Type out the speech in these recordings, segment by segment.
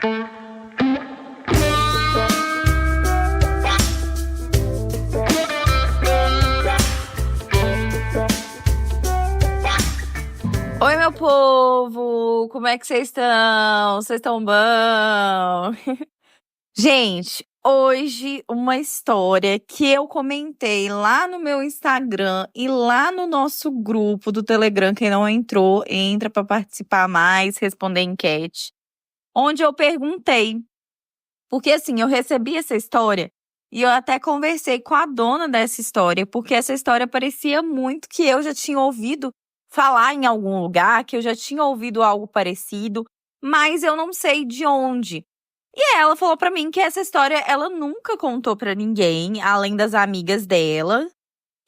Oi, meu povo! Como é que vocês estão? Vocês estão bom? Gente, hoje uma história que eu comentei lá no meu Instagram e lá no nosso grupo do Telegram. Quem não entrou, entra para participar mais, responder enquete. Onde eu perguntei. Porque assim, eu recebi essa história e eu até conversei com a dona dessa história, porque essa história parecia muito que eu já tinha ouvido falar em algum lugar, que eu já tinha ouvido algo parecido, mas eu não sei de onde. E ela falou pra mim que essa história ela nunca contou pra ninguém, além das amigas dela,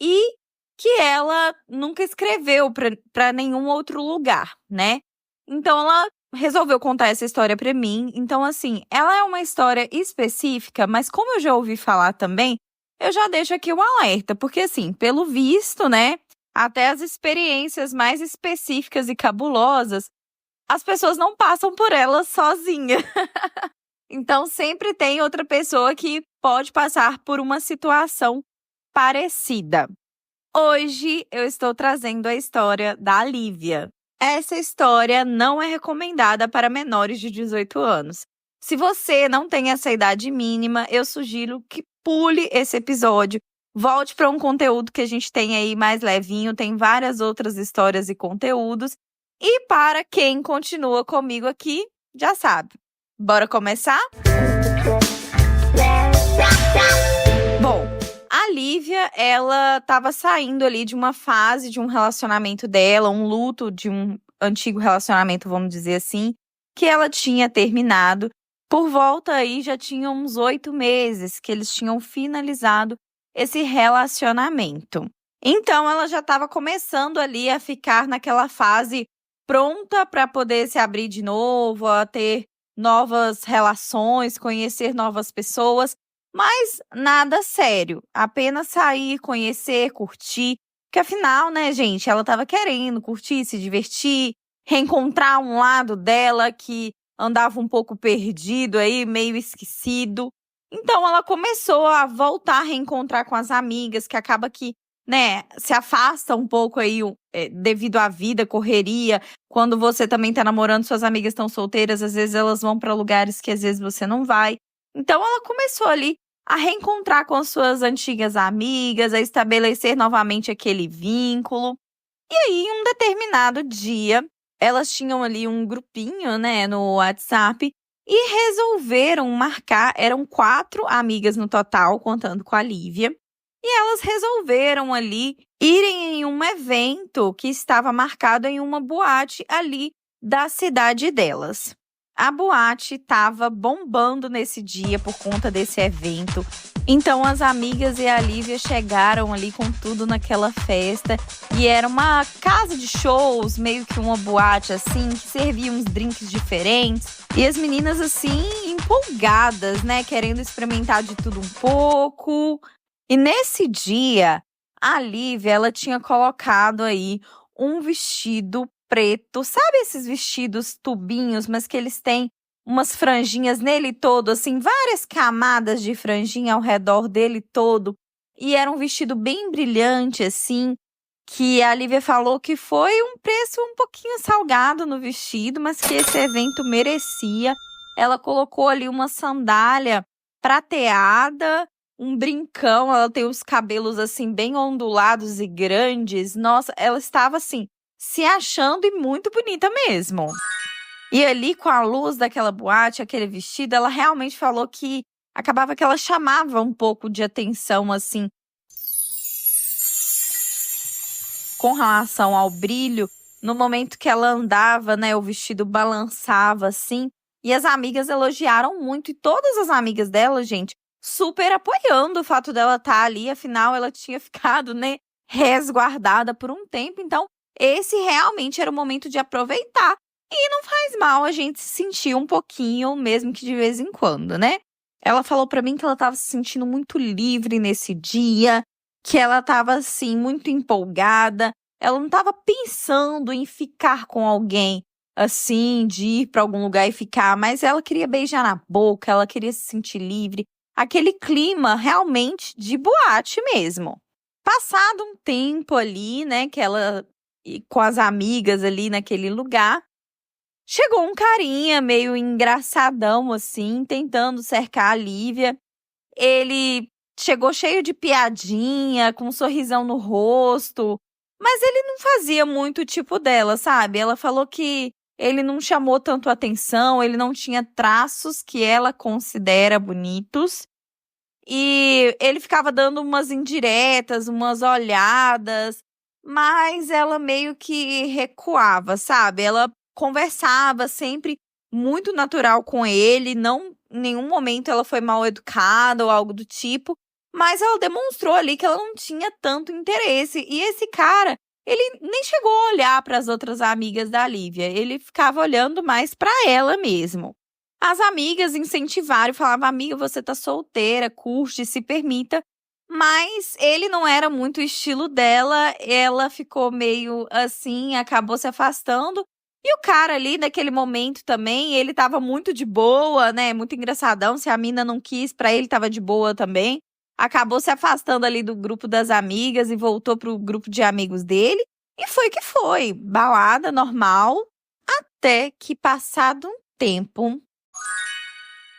e que ela nunca escreveu pra nenhum outro lugar, né? Então ela resolveu contar essa história pra mim. Então assim, ela é uma história específica, mas como eu já ouvi falar também, eu já deixo aqui um alerta, porque assim, pelo visto, né, até as experiências mais específicas e cabulosas, as pessoas não passam por elas sozinha. Então sempre tem outra pessoa que pode passar por uma situação parecida. Hoje eu estou trazendo a história da Lívia. Essa história não é recomendada para menores de 18 anos. Se você não tem essa idade mínima, eu sugiro que pule esse episódio, volte para um conteúdo que a gente tem aí mais levinho, tem várias outras histórias e conteúdos. E para quem continua comigo aqui, já sabe. Bora começar? Bom, a Lívia, ela estava saindo ali de uma fase de um relacionamento dela, um luto de um antigo relacionamento, vamos dizer assim, que ela tinha terminado. Por volta aí já tinha uns 8 meses que eles tinham finalizado esse relacionamento. Então ela já estava começando ali a ficar naquela fase pronta para poder se abrir de novo, a ter novas relações, conhecer novas pessoas, mas nada sério, apenas sair, conhecer, curtir, porque afinal, né, gente, ela estava querendo curtir, se divertir, reencontrar um lado dela que andava um pouco perdido aí, meio esquecido. Então ela começou a voltar a reencontrar com as amigas, que acaba que, né, se afasta um pouco aí devido à vida, correria. Quando você também tá namorando, suas amigas estão solteiras, às vezes elas vão para lugares que às vezes você não vai. Então ela começou ali a reencontrar com suas antigas amigas, a estabelecer novamente aquele vínculo. E aí, em um determinado dia, elas tinham ali um grupinho, né, no WhatsApp e resolveram marcar, eram 4 amigas no total, contando com a Lívia, e elas resolveram ali irem em um evento que estava marcado em uma boate ali da cidade delas. A boate estava bombando nesse dia por conta desse evento. Então as amigas e a Lívia chegaram ali com tudo naquela festa. E era uma casa de shows, meio que uma boate assim, que servia uns drinks diferentes. E as meninas assim, empolgadas, né? Querendo experimentar de tudo um pouco. E nesse dia, a Lívia, ela tinha colocado aí um vestido preto, sabe esses vestidos tubinhos, mas que eles têm umas franjinhas nele todo, assim, várias camadas de franjinha ao redor dele todo. E era um vestido bem brilhante, assim, que a Lívia falou que foi um preço um pouquinho salgado no vestido, mas que esse evento merecia. Ela colocou ali uma sandália prateada, um brincão, ela tem os cabelos, assim, bem ondulados e grandes. Nossa, ela estava, assim, se achando e muito bonita mesmo. E ali, com a luz daquela boate, aquele vestido, ela realmente falou que acabava que ela chamava um pouco de atenção, assim, com relação ao brilho. No momento que ela andava, né, o vestido balançava, assim, e as amigas elogiaram muito, e todas as amigas dela, gente, super apoiando o fato dela estar ali, afinal, ela tinha ficado, né, resguardada por um tempo, então esse realmente era o momento de aproveitar. E não faz mal a gente se sentir um pouquinho, mesmo que de vez em quando, né? Ela falou pra mim que ela tava se sentindo muito livre nesse dia, que ela tava, assim, muito empolgada. Ela não tava pensando em ficar com alguém assim, de ir pra algum lugar e ficar, mas ela queria beijar na boca, ela queria se sentir livre. Aquele clima realmente de boate mesmo. Passado um tempo ali, né, que ela com as amigas ali naquele lugar, chegou um carinha meio engraçadão assim, tentando cercar a Lívia. Ele chegou cheio de piadinha, com um sorrisão no rosto, mas ele não fazia muito o tipo dela, sabe? Ela falou que ele não chamou tanto atenção, ele não tinha traços que ela considera bonitos. E ele ficava dando umas indiretas, umas olhadas, mas ela meio que recuava, sabe? Ela conversava sempre muito natural com ele, não em nenhum momento ela foi mal educada ou algo do tipo, mas ela demonstrou ali que ela não tinha tanto interesse. E esse cara, ele nem chegou a olhar para as outras amigas da Lívia, ele ficava olhando mais para ela mesmo. As amigas incentivaram e falavam: amiga, você tá solteira, curte, se permita. Mas ele não era muito o estilo dela, ela ficou meio assim, acabou se afastando. E o cara ali, naquele momento também, ele tava muito de boa, né? Muito engraçadão. Se a mina não quis, pra ele tava de boa também. Acabou se afastando ali do grupo das amigas e voltou pro grupo de amigos dele. E foi que foi. Balada normal. Até que, passado um tempo,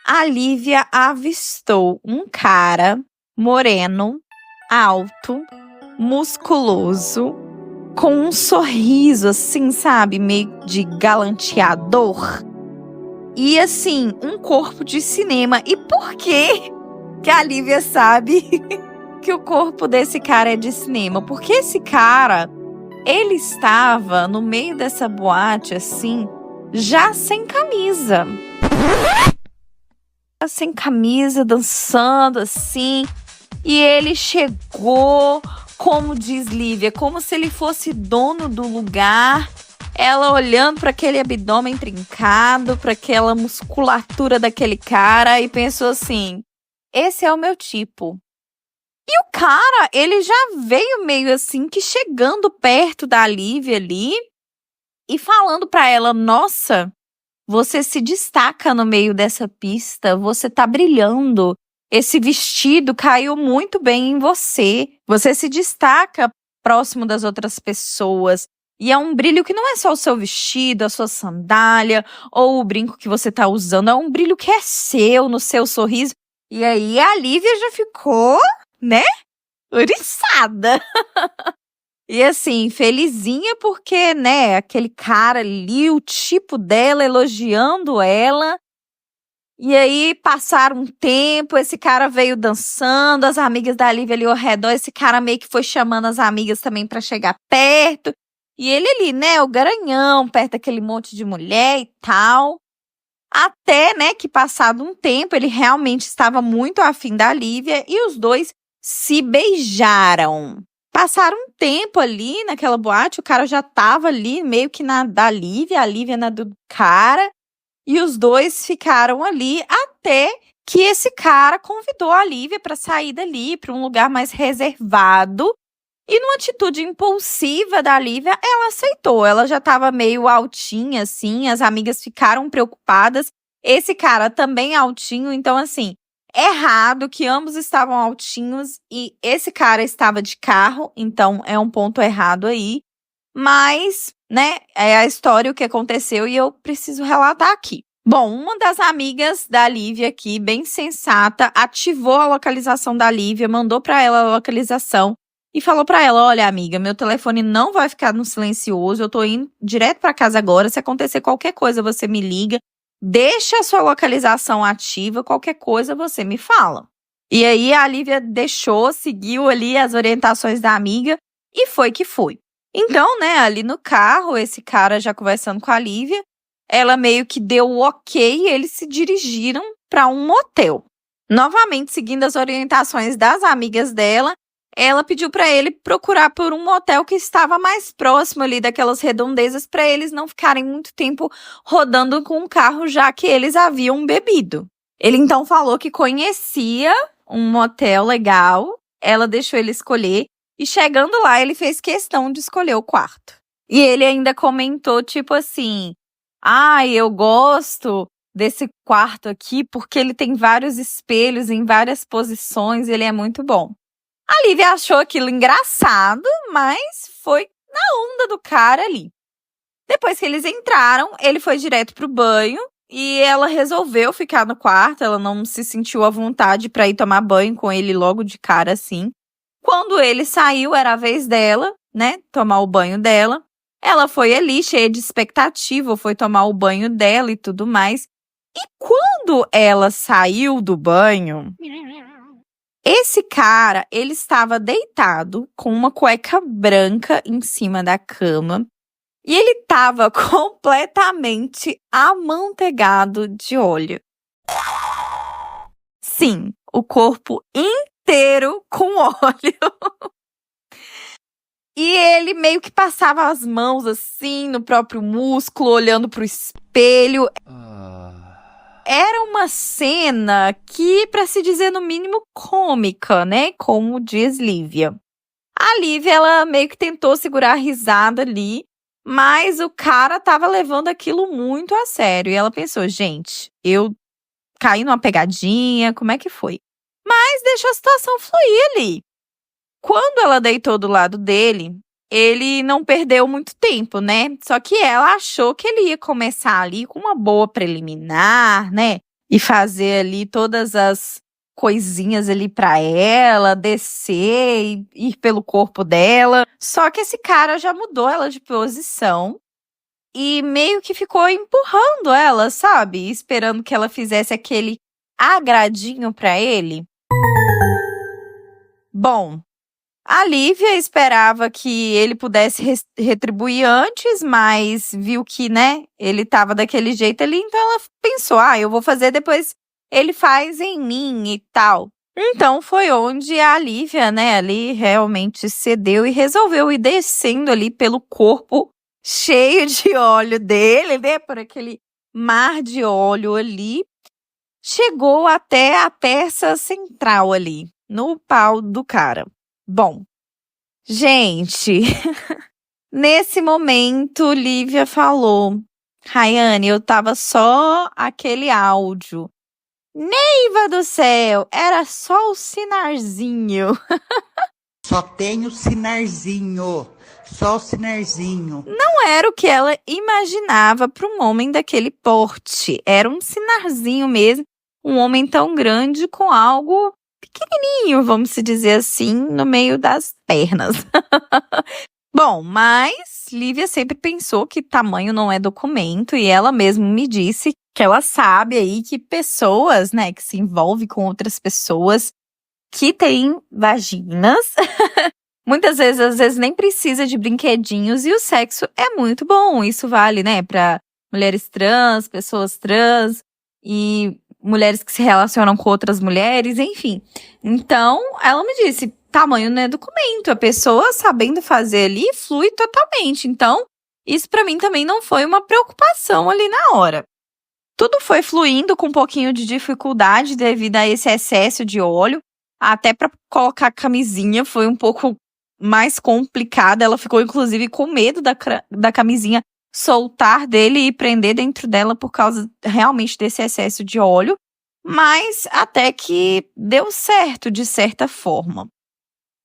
a Lívia avistou um cara moreno, alto, musculoso, com um sorriso assim, sabe, meio de galanteador. E assim, um corpo de cinema. E por que a Lívia sabe que o corpo desse cara é de cinema? Porque esse cara, ele estava no meio dessa boate assim, já sem camisa. Sem camisa, dançando assim. E ele chegou, como diz Lívia, como se ele fosse dono do lugar. Ela olhando para aquele abdômen trincado, para aquela musculatura daquele cara e pensou assim: esse é o meu tipo. E o cara, ele já veio meio assim que chegando perto da Lívia ali e falando para ela: nossa, você se destaca no meio dessa pista, você tá brilhando. Esse vestido caiu muito bem em você. Você se destaca próximo das outras pessoas. E é um brilho que não é só o seu vestido, a sua sandália ou o brinco que você tá usando. É um brilho que é seu, no seu sorriso. E aí a Lívia já ficou, né, oriçada. E assim, felizinha porque, né, aquele cara ali, o tipo dela, elogiando ela. E aí passaram um tempo, esse cara veio dançando, as amigas da Lívia ali ao redor, esse cara meio que foi chamando as amigas também pra chegar perto. E ele ali, né, o garanhão, perto daquele monte de mulher e tal. Até, né, que passado um tempo, ele realmente estava muito afim da Lívia e os dois se beijaram. Passaram um tempo ali naquela boate, o cara já tava ali meio que na da Lívia, a Lívia na do cara. E os dois ficaram ali até que esse cara convidou a Lívia para sair dali, para um lugar mais reservado. E numa atitude impulsiva da Lívia, ela aceitou. Ela já estava meio altinha, assim, as amigas ficaram preocupadas. Esse cara também altinho, então assim, errado que ambos estavam altinhos e esse cara estava de carro, então é um ponto errado aí. Mas, né, é a história, o que aconteceu e eu preciso relatar aqui. Bom, uma das amigas da Lívia aqui, bem sensata, ativou a localização da Lívia, mandou para ela a localização e falou para ela: olha, amiga, meu telefone não vai ficar no silencioso, eu tô indo direto para casa agora, se acontecer qualquer coisa você me liga, deixa a sua localização ativa, qualquer coisa você me fala. E aí a Lívia deixou, seguiu ali as orientações da amiga e foi que foi. Então, né, ali no carro, esse cara já conversando com a Lívia, ela meio que deu o ok e eles se dirigiram para um motel. Novamente, seguindo as orientações das amigas dela, ela pediu para ele procurar por um motel que estava mais próximo ali daquelas redondezas para eles não ficarem muito tempo rodando com o carro, já que eles haviam bebido. Ele então falou que conhecia um motel legal, ela deixou ele escolher. E chegando lá, ele fez questão de escolher o quarto. E ele ainda comentou, tipo assim: Ai, eu gosto desse quarto aqui porque ele tem vários espelhos em várias posições, ele é muito bom. A Lívia achou aquilo engraçado, mas foi na onda do cara ali. Depois que eles entraram, ele foi direto pro banho e ela resolveu ficar no quarto. Ela não se sentiu à vontade para ir tomar banho com ele logo de cara assim. Quando ele saiu, era a vez dela, né? Tomar o banho dela. Ela foi ali cheia de expectativa, foi tomar o banho dela e tudo mais. E quando ela saiu do banho, esse cara, ele estava deitado com uma cueca branca em cima da cama. E ele estava completamente amanteigado de óleo. Sim, o corpo inteiro com óleo. E ele meio que passava as mãos assim no próprio músculo, olhando pro espelho. Era uma cena que, para se dizer no mínimo, cômica, né? Como diz Lívia. A Lívia, ela meio que tentou segurar a risada ali, mas o cara tava levando aquilo muito a sério. E ela pensou, gente, eu caí numa pegadinha, como é que foi? Mas deixou a situação fluir ali. Quando ela deitou do lado dele, ele não perdeu muito tempo, né? Só que ela achou que ele ia começar ali com uma boa preliminar, né? E fazer ali todas as coisinhas ali pra ela, descer e ir pelo corpo dela. Só que esse cara já mudou ela de posição e meio que ficou empurrando ela, sabe? Esperando que ela fizesse aquele agradinho pra ele. Bom, a Lívia esperava que ele pudesse retribuir antes, mas viu que, né, ele tava daquele jeito ali, então ela pensou, eu vou fazer depois ele faz em mim e tal. Então foi onde a Lívia, né, ali realmente cedeu e resolveu ir descendo ali pelo corpo cheio de óleo dele, né, por aquele mar de óleo ali. Chegou até a peça central ali, no pau do cara. Bom, gente, nesse momento, Lívia falou: Rayane, eu tava só aquele áudio. Neiva do céu, era só o sinarzinho. Só tem o sinarzinho. Só o sinarzinho. Não era o que ela imaginava para um homem daquele porte. Era um sinarzinho mesmo. Um homem tão grande com algo pequenininho, vamos se dizer assim, no meio das pernas. Bom, mas Lívia sempre pensou que tamanho não é documento e ela mesma me disse que ela sabe aí que pessoas, né, que se envolvem com outras pessoas que têm vaginas, muitas vezes, às vezes nem precisa de brinquedinhos e o sexo é muito bom. Isso vale, né, para mulheres trans, pessoas trans e mulheres que se relacionam com outras mulheres, enfim. Então, ela me disse, tamanho não é documento. A pessoa sabendo fazer ali flui totalmente. Então, isso para mim também não foi uma preocupação ali na hora. Tudo foi fluindo com um pouquinho de dificuldade devido a esse excesso de óleo. Até para colocar a camisinha foi um pouco mais complicada. Ela ficou, inclusive, com medo da camisinha soltar dele e prender dentro dela por causa realmente desse excesso de óleo. Mas até que deu certo, de certa forma.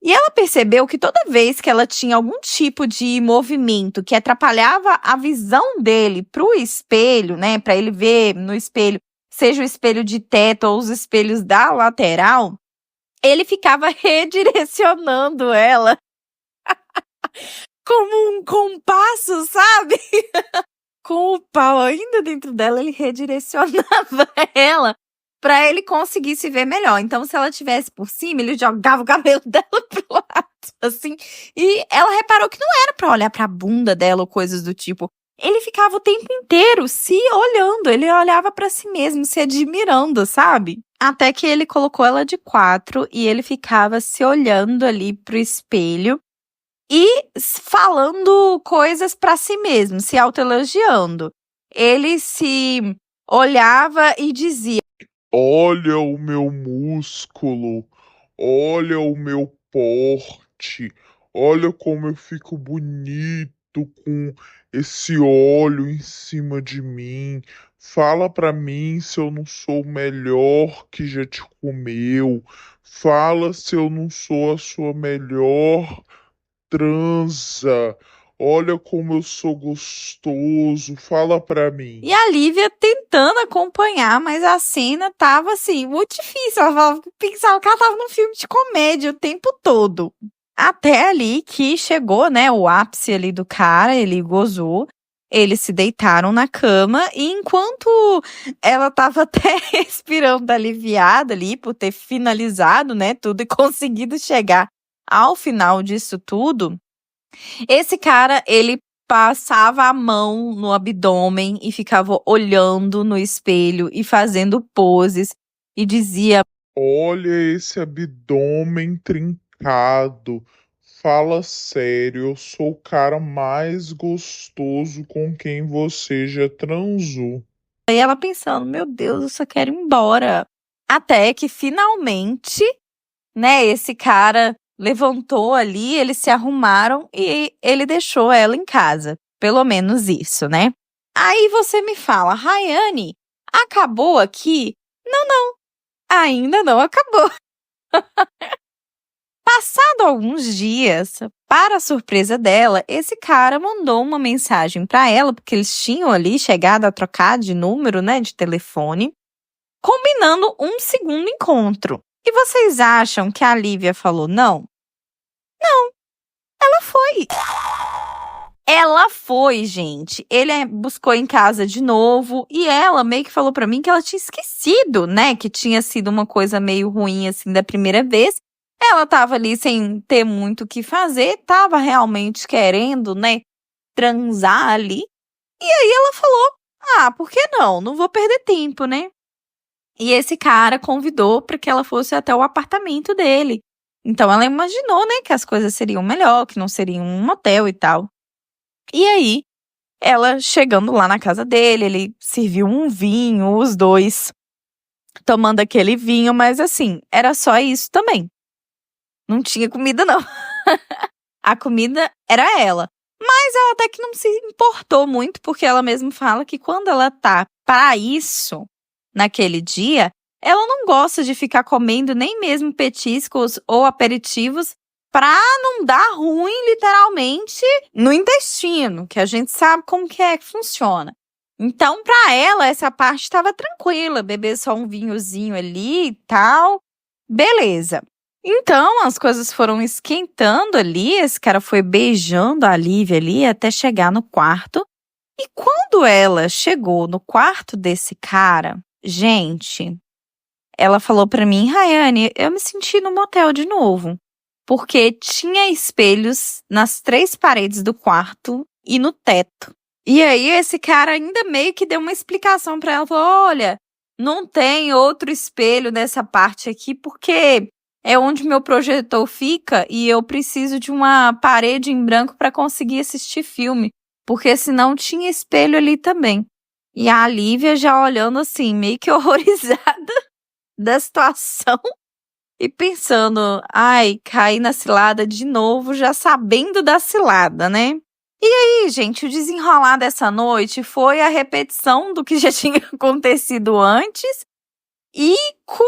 E ela percebeu que toda vez que ela tinha algum tipo de movimento que atrapalhava a visão dele pro espelho, né, para ele ver no espelho, seja o espelho de teto ou os espelhos da lateral, ele ficava redirecionando ela como um compasso, sabe? Com o pau ainda dentro dela, ele redirecionava ela para ele conseguir se ver melhor. Então, se ela tivesse por cima, ele jogava o cabelo dela pro lado, assim. E ela reparou que não era para olhar para a bunda dela ou coisas do tipo. Ele ficava o tempo inteiro se olhando, ele olhava para si mesmo, se admirando, sabe? Até que ele colocou ela de quatro e ele ficava se olhando ali pro espelho e falando coisas para si mesmo, se autoelogiando. Ele se olhava e dizia: Olha o meu músculo, olha o meu porte, olha como eu fico bonito com esse óleo em cima de mim. Fala pra mim se eu não sou o melhor que já te comeu. Fala se eu não sou a sua melhor transa. Olha como eu sou gostoso. Fala pra mim. E a Lívia tentando acompanhar, mas a cena tava assim, muito difícil. Ela pensava que ela tava num filme de comédia o tempo todo. Até ali que chegou, né, o ápice ali do cara, ele gozou. Eles se deitaram na cama e enquanto ela tava até respirando aliviada ali por ter finalizado, né, tudo e conseguido chegar ao final disso tudo, esse cara, ele passava a mão no abdômen e ficava olhando no espelho e fazendo poses e dizia: Olha esse abdômen trincado. Fala sério, eu sou o cara mais gostoso com quem você já transou. e ela pensando, meu Deus, eu só quero ir embora. Até que finalmente, né, esse cara levantou ali, eles se arrumaram e ele deixou ela em casa. Pelo menos isso, né? Aí você me fala, Rayane, acabou aqui? Não, ainda não acabou. Passado alguns dias, para a surpresa dela, esse cara mandou uma mensagem para ela, porque eles tinham ali chegado a trocar de número, né, de telefone, combinando um segundo encontro. E vocês acham que a Lívia falou não? Ela foi. Ela foi, gente. Ele buscou em casa de novo e ela meio que falou pra mim que ela tinha esquecido, né, que tinha sido uma coisa meio ruim assim da primeira vez. Ela tava ali sem ter muito o que fazer, tava realmente querendo, né, transar ali. E aí ela falou: "Ah, por que não? Não vou perder tempo, né?" E esse cara convidou para que ela fosse até o apartamento dele. Então ela imaginou, né, que as coisas seriam melhor, que não seria um motel e tal. E aí, ela chegando lá na casa dele, ele serviu um vinho, os dois tomando aquele vinho, mas assim, era só isso também. Não tinha comida, não. A comida era ela. Mas ela até que não se importou muito, porque ela mesma fala que quando ela tá para isso, naquele dia, ela não gosta de ficar comendo nem mesmo petiscos ou aperitivos pra não dar ruim, literalmente, no intestino, que a gente sabe como que é que funciona. Então, pra ela, essa parte estava tranquila, beber só um vinhozinho ali e tal, beleza. Então, as coisas foram esquentando ali, esse cara foi beijando a Lívia ali até chegar no quarto. E quando ela chegou no quarto desse cara, gente, ela falou pra mim, Rayane, eu me senti no motel de novo. Porque tinha espelhos nas 3 paredes do quarto e no teto. E aí esse cara ainda meio que deu uma explicação pra ela, falou, olha, não tem outro espelho nessa parte aqui porque é onde meu projetor fica e eu preciso de uma parede em branco pra conseguir assistir filme, porque senão tinha espelho ali também. E a Lívia já olhando assim, meio que horrorizada da situação. E pensando, ai, caí na cilada de novo, já sabendo da cilada, né? E aí, gente, o desenrolar dessa noite foi a repetição do que já tinha acontecido antes e com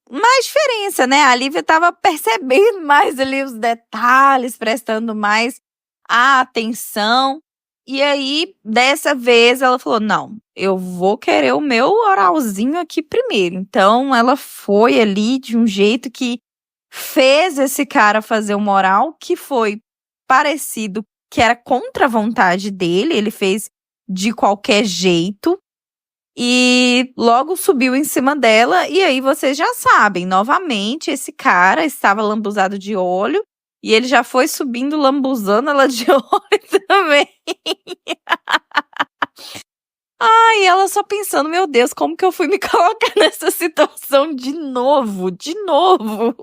mais diferença, né? A Lívia tava percebendo mais ali os detalhes, prestando mais atenção. E aí, dessa vez, ela falou, não, eu vou querer o meu oralzinho aqui primeiro. Então, ela foi ali de um jeito que fez esse cara fazer um oral que foi parecido, que era contra a vontade dele, ele fez de qualquer jeito. E logo subiu em cima dela, e aí vocês já sabem, novamente, esse cara estava lambuzado de óleo, e ele já foi subindo, lambuzando ela de óleo também. Ai, ela só pensando, meu Deus, como que eu fui me colocar nessa situação de novo, de novo?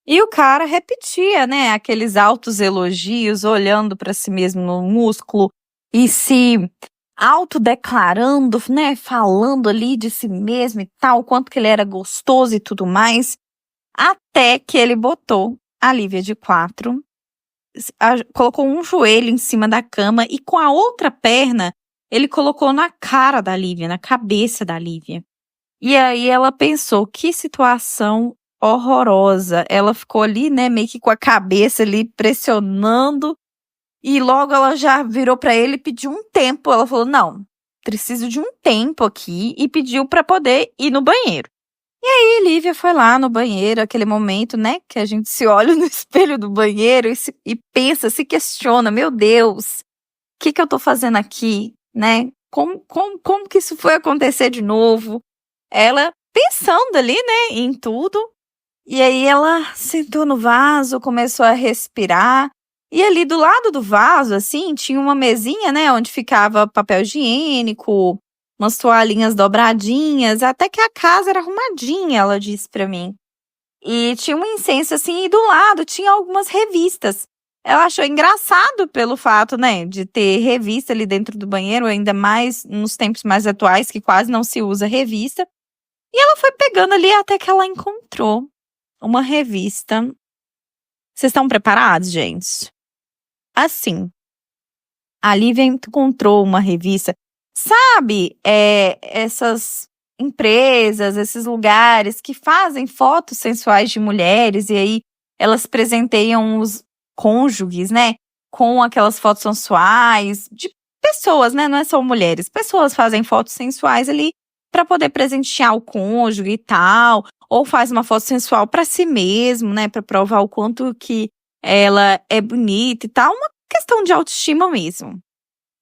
E o cara repetia, né, aqueles altos elogios, olhando para si mesmo no músculo e se autodeclarando, né, falando ali de si mesmo e tal, quanto que ele era gostoso e tudo mais, até que ele botou a Lívia de 4 colocou um joelho em cima da cama e com a outra perna ele colocou na cara da Lívia, na cabeça da Lívia. E aí ela pensou, que situação horrorosa. Ela ficou ali, né, meio que com a cabeça ali pressionando. E logo ela já virou pra ele e pediu um tempo. Ela falou, não, preciso de um tempo aqui. E pediu pra poder ir no banheiro. E aí Lívia foi lá no banheiro, aquele momento, né, que a gente se olha no espelho do banheiro e pensa, se questiona, meu Deus, o que eu tô fazendo aqui, né? Como que isso foi acontecer de novo? Ela pensando ali, né, em tudo. E aí ela sentou no vaso, começou a respirar. E ali do lado do vaso, assim, tinha uma mesinha, né, onde ficava papel higiênico, umas toalhinhas dobradinhas, até que a casa era arrumadinha, ela disse pra mim. E tinha um incenso, assim, e do lado tinha algumas revistas. Ela achou engraçado pelo fato, né, de ter revista ali dentro do banheiro, ainda mais nos tempos mais atuais, que quase não se usa revista. E ela foi pegando ali até que ela encontrou uma revista. Vocês estão preparados, gente? Assim, a Lívia encontrou uma revista. Sabe, essas empresas, esses lugares que fazem fotos sensuais de mulheres e aí elas presenteiam os cônjuges, né, com aquelas fotos sensuais de pessoas, né, não é só mulheres. Pessoas fazem fotos sensuais ali para poder presentear o cônjuge e tal, ou faz uma foto sensual para si mesmo, né, para provar o quanto que ela é bonita e tal, uma questão de autoestima mesmo.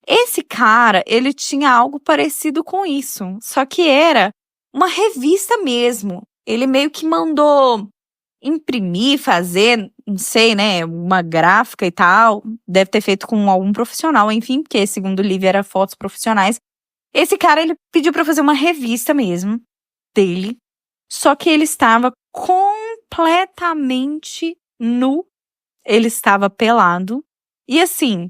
Esse cara, ele tinha algo parecido com isso, só que era uma revista mesmo. Ele meio que mandou imprimir, fazer, não sei, né, uma gráfica e tal. Deve ter feito com algum profissional, enfim, porque segundo o Lívia era fotos profissionais. Esse cara, ele pediu pra fazer uma revista mesmo, dele, só que ele estava completamente nu, ele estava pelado, e assim,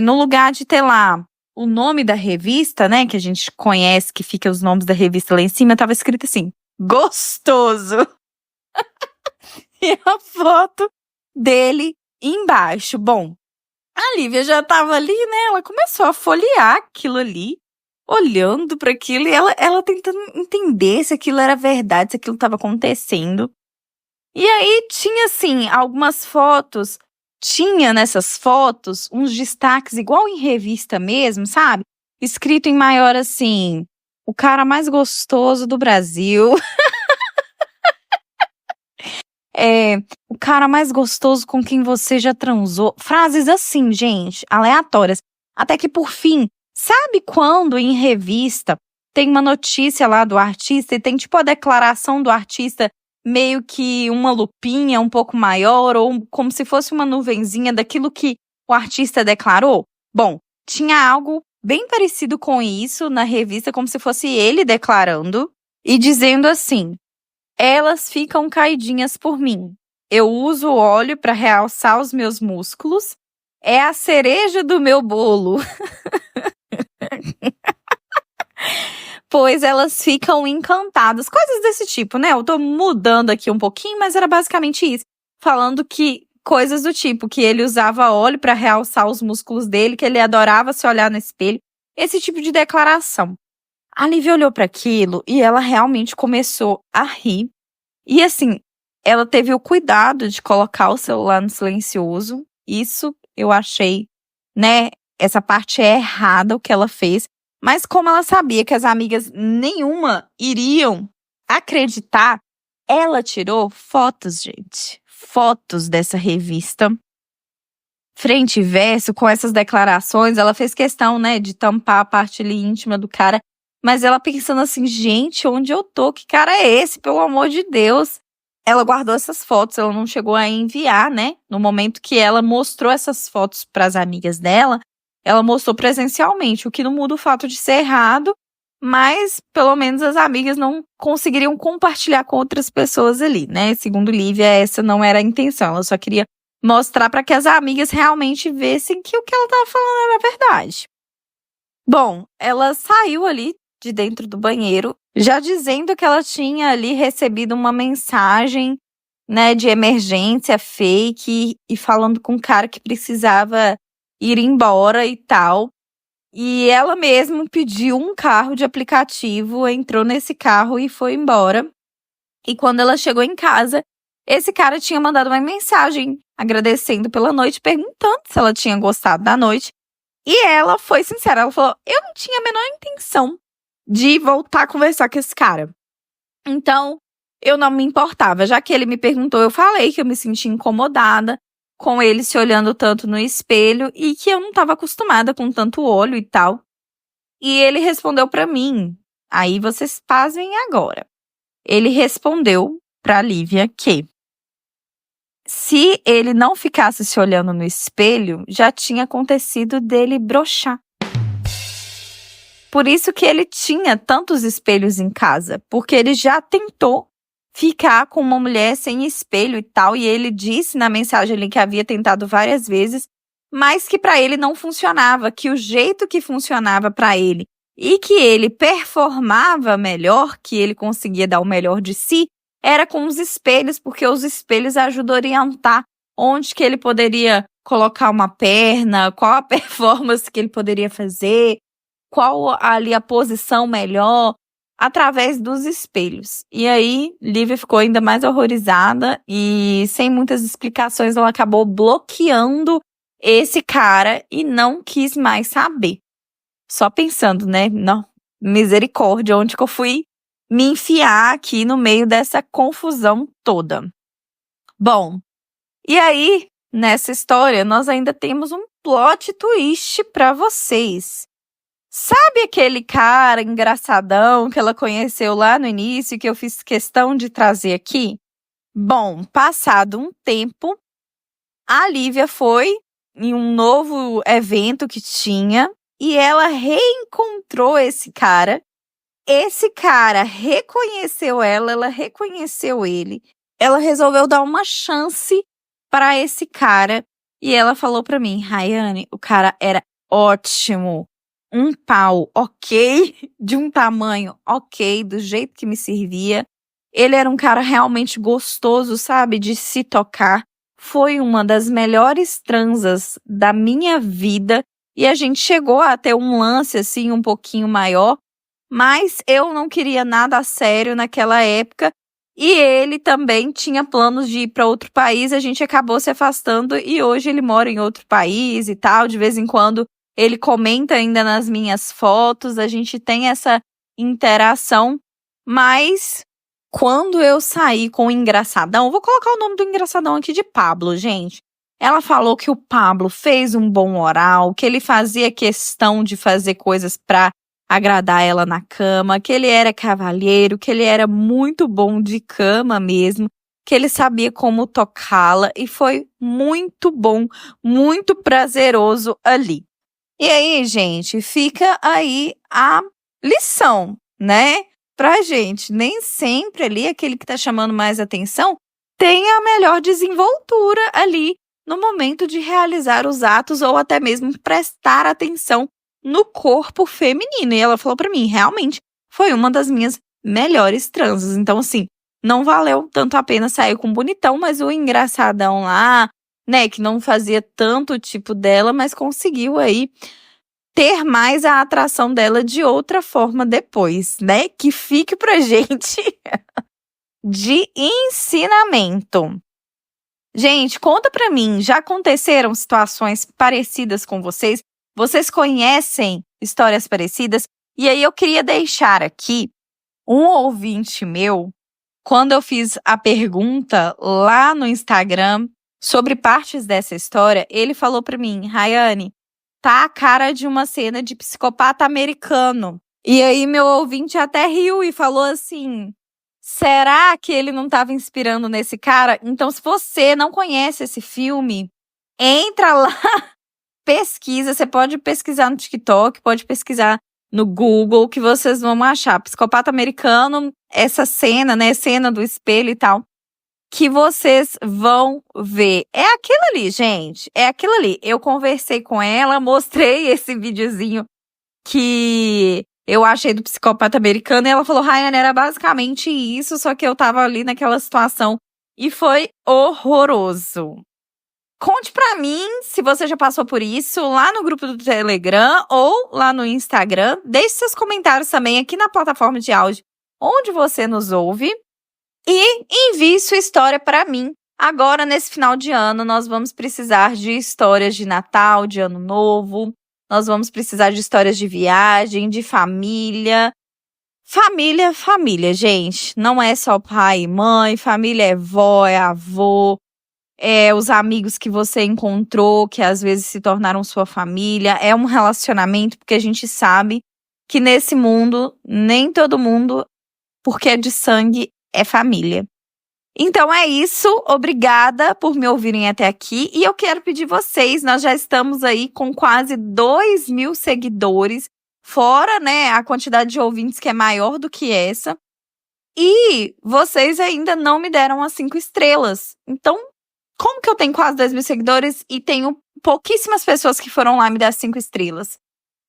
no lugar de ter lá o nome da revista, né, que a gente conhece, que fica os nomes da revista lá em cima, tava escrito assim, gostoso. E a foto dele embaixo. Bom, a Lívia já tava ali, né, ela começou a folhear aquilo ali, olhando para aquilo e ela tentando entender se aquilo era verdade, se aquilo estava acontecendo. E aí tinha, assim, algumas fotos, tinha nessas fotos uns destaques igual em revista mesmo, sabe? Escrito em maior assim, o cara mais gostoso do Brasil. O cara mais gostoso com quem você já transou. Frases assim, gente, aleatórias. Até que por fim, sabe quando em revista tem uma notícia lá do artista e tem tipo a declaração do artista meio que uma lupinha um pouco maior ou como se fosse uma nuvenzinha daquilo que o artista declarou? Bom, tinha algo bem parecido com isso na revista, como se fosse ele declarando e dizendo assim: elas ficam caidinhas por mim. Eu uso óleo para realçar os meus músculos. É a cereja do meu bolo. Pois elas ficam encantadas. Coisas desse tipo, né? Eu tô mudando aqui um pouquinho, mas era basicamente isso. Falando que coisas do tipo, que ele usava óleo para realçar os músculos dele, que ele adorava se olhar no espelho. Esse tipo de declaração. A Lívia olhou para aquilo e ela realmente começou a rir. E assim, ela teve o cuidado de colocar o celular no silencioso. Isso eu achei, né? Essa parte é errada o que ela fez. Mas como ela sabia que as amigas nenhuma iriam acreditar, ela tirou fotos, gente. Fotos dessa revista. Frente e verso, com essas declarações. Ela fez questão, né, de tampar a parte ali íntima do cara. Mas ela pensando assim, gente, onde eu tô? Que cara é esse? Pelo amor de Deus. Ela guardou essas fotos, ela não chegou a enviar, né? No momento que ela mostrou essas fotos para as amigas dela, ela mostrou presencialmente, o que não muda o fato de ser errado, mas pelo menos as amigas não conseguiriam compartilhar com outras pessoas ali, né? Segundo Lívia, essa não era a intenção, ela só queria mostrar para que as amigas realmente vissem que o que ela estava falando era verdade. Bom, ela saiu ali de dentro do banheiro, já dizendo que ela tinha ali recebido uma mensagem né, de emergência fake e falando com um cara que precisava ir embora e tal. E ela mesma pediu um carro de aplicativo, entrou nesse carro e foi embora. E quando ela chegou em casa, esse cara tinha mandado uma mensagem agradecendo pela noite, perguntando se ela tinha gostado da noite. E ela foi sincera, ela falou: eu não tinha a menor intenção de voltar a conversar com esse cara. Então, eu não me importava. Já que ele me perguntou, eu falei que eu me sentia incomodada com ele se olhando tanto no espelho e que eu não estava acostumada com tanto olho e tal. E ele respondeu pra mim. Aí vocês pasmem agora. Ele respondeu pra Lívia que se ele não ficasse se olhando no espelho, já tinha acontecido dele broxar. Por isso que ele tinha tantos espelhos em casa, porque ele já tentou ficar com uma mulher sem espelho e tal, e ele disse na mensagem ali que havia tentado várias vezes, mas que para ele não funcionava, que o jeito que funcionava para ele e que ele performava melhor, que ele conseguia dar o melhor de si, era com os espelhos, porque os espelhos ajudam a orientar onde que ele poderia colocar uma perna, qual a performance que ele poderia fazer, qual ali a posição melhor, através dos espelhos. E aí, Lívia ficou ainda mais horrorizada e, sem muitas explicações, ela acabou bloqueando esse cara e não quis mais saber. Só pensando, né? Não, misericórdia, onde que eu fui me enfiar aqui no meio dessa confusão toda. Bom, e aí, nessa história, nós ainda temos um plot twist para vocês. Sabe aquele cara engraçadão que ela conheceu lá no início que eu fiz questão de trazer aqui? Bom, passado um tempo, a Lívia foi em um novo evento que tinha e ela reencontrou esse cara. Esse cara reconheceu ela reconheceu ele. Ela resolveu dar uma chance para esse cara e ela falou para mim: Rayane, o cara era ótimo. Um pau ok, de um tamanho ok, do jeito que me servia. Ele era um cara realmente gostoso, sabe, de se tocar. Foi uma das melhores transas da minha vida e a gente chegou a ter um lance assim um pouquinho maior, mas eu não queria nada a sério naquela época e ele também tinha planos de ir para outro país. A gente acabou se afastando e hoje ele mora em outro país e tal, de vez em quando ele comenta ainda nas minhas fotos, a gente tem essa interação, mas quando eu saí com o engraçadão, vou colocar o nome do engraçadão aqui de Pablo, gente. Ela falou que o Pablo fez um bom oral, que ele fazia questão de fazer coisas para agradar ela na cama, que ele era cavalheiro, que ele era muito bom de cama mesmo, que ele sabia como tocá-la e foi muito bom, muito prazeroso ali. E aí, gente, fica aí a lição, né? Pra gente, nem sempre ali aquele que tá chamando mais atenção tem a melhor desenvoltura ali no momento de realizar os atos ou até mesmo prestar atenção no corpo feminino. E ela falou pra mim, realmente foi uma das minhas melhores transas. Então, assim, não valeu tanto a pena sair com o bonitão, mas o engraçadão lá, né, que não fazia tanto o tipo dela, mas conseguiu aí ter mais a atração dela de outra forma depois, né? Que fique pra gente de ensinamento. Gente, conta pra mim, já aconteceram situações parecidas com vocês? Vocês conhecem histórias parecidas? E aí eu queria deixar aqui um ouvinte meu, quando eu fiz a pergunta lá no Instagram sobre partes dessa história, ele falou pra mim, Rayane, tá a cara de uma cena de psicopata americano. E aí meu ouvinte até riu e falou assim, será que ele não estava inspirando nesse cara? Então, se você não conhece esse filme, entra lá, pesquisa. Você pode pesquisar no TikTok, pode pesquisar no Google, que vocês vão achar. Psicopata americano, essa cena, né? Cena do espelho e tal. Que vocês vão ver. É aquilo ali, gente. É aquilo ali. Eu conversei com ela, mostrei esse videozinho que eu achei do psicopata americano e ela falou, Rayane, era basicamente isso, só que eu tava ali naquela situação e foi horroroso. Conte pra mim se você já passou por isso lá no grupo do Telegram ou lá no Instagram. Deixe seus comentários também aqui na plataforma de áudio onde você nos ouve. E envie sua história para mim. Agora, nesse final de ano, nós vamos precisar de histórias de Natal, de Ano Novo. Nós vamos precisar de histórias de viagem, de família. Família, gente. Não é só pai e mãe. Família é vó, é avô. É os amigos que você encontrou, que às vezes se tornaram sua família. É um relacionamento, porque a gente sabe que nesse mundo, nem todo mundo, porque é de sangue, é família. Então é isso, obrigada por me ouvirem até aqui. E eu quero pedir vocês, nós já estamos aí com quase 2.000 seguidores, fora, né, a quantidade de ouvintes que é maior do que essa. E vocês ainda não me deram as 5 estrelas. Então, como que eu tenho quase 2.000 seguidores e tenho pouquíssimas pessoas que foram lá me dar 5 estrelas?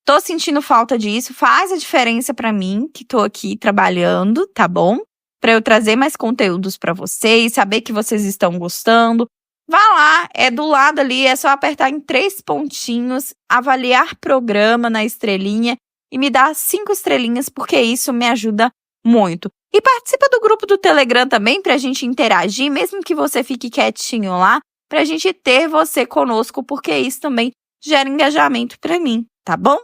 Tô sentindo falta disso, faz a diferença pra mim, que tô aqui trabalhando, tá bom? Pra eu trazer mais conteúdos pra vocês, saber que vocês estão gostando. Vá lá, é do lado ali, é só apertar em 3 pontinhos, avaliar programa na estrelinha e me dar 5 estrelinhas, porque isso me ajuda muito. E participa do grupo do Telegram também pra gente interagir, mesmo que você fique quietinho lá, pra gente ter você conosco, porque isso também gera engajamento pra mim, tá bom?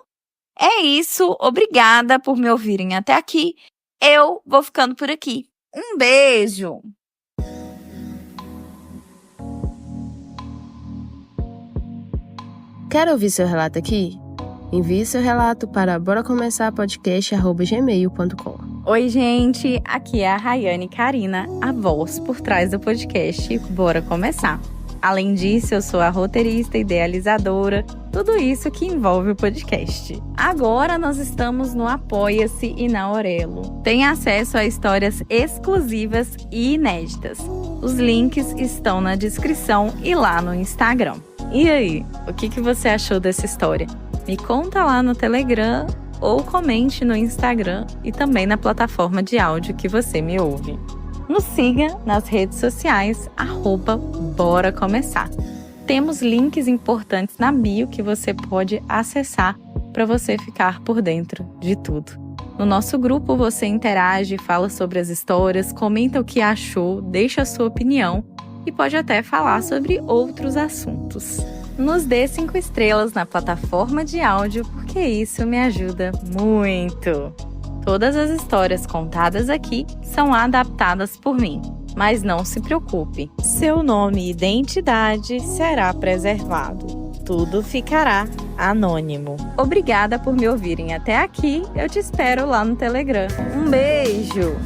É isso, obrigada por me ouvirem até aqui. Eu vou ficando por aqui. Um beijo! Quer ouvir seu relato aqui? Envie seu relato para boracomeçarpodcast@gmail.com. Oi, gente! Aqui é a Rayane Karina, a voz por trás do podcast Bora Começar. Além disso, eu sou a roteirista, idealizadora, tudo isso que envolve o podcast. Agora nós estamos no Apoia-se e na Aurelo. Tem acesso a histórias exclusivas e inéditas. Os links estão na descrição e lá no Instagram. E aí, o que você achou dessa história? Me conta lá no Telegram ou comente no Instagram e também na plataforma de áudio que você me ouve. Nos siga nas redes sociais, @Bora Começar. Temos links importantes na bio que você pode acessar para você ficar por dentro de tudo. No nosso grupo você interage, fala sobre as histórias, comenta o que achou, deixa a sua opinião e pode até falar sobre outros assuntos. Nos dê 5 estrelas na plataforma de áudio, porque isso me ajuda muito. Todas as histórias contadas aqui são adaptadas por mim, mas não se preocupe, seu nome e identidade será preservado. Tudo ficará anônimo. Obrigada por me ouvirem até aqui, eu te espero lá no Telegram. Um beijo!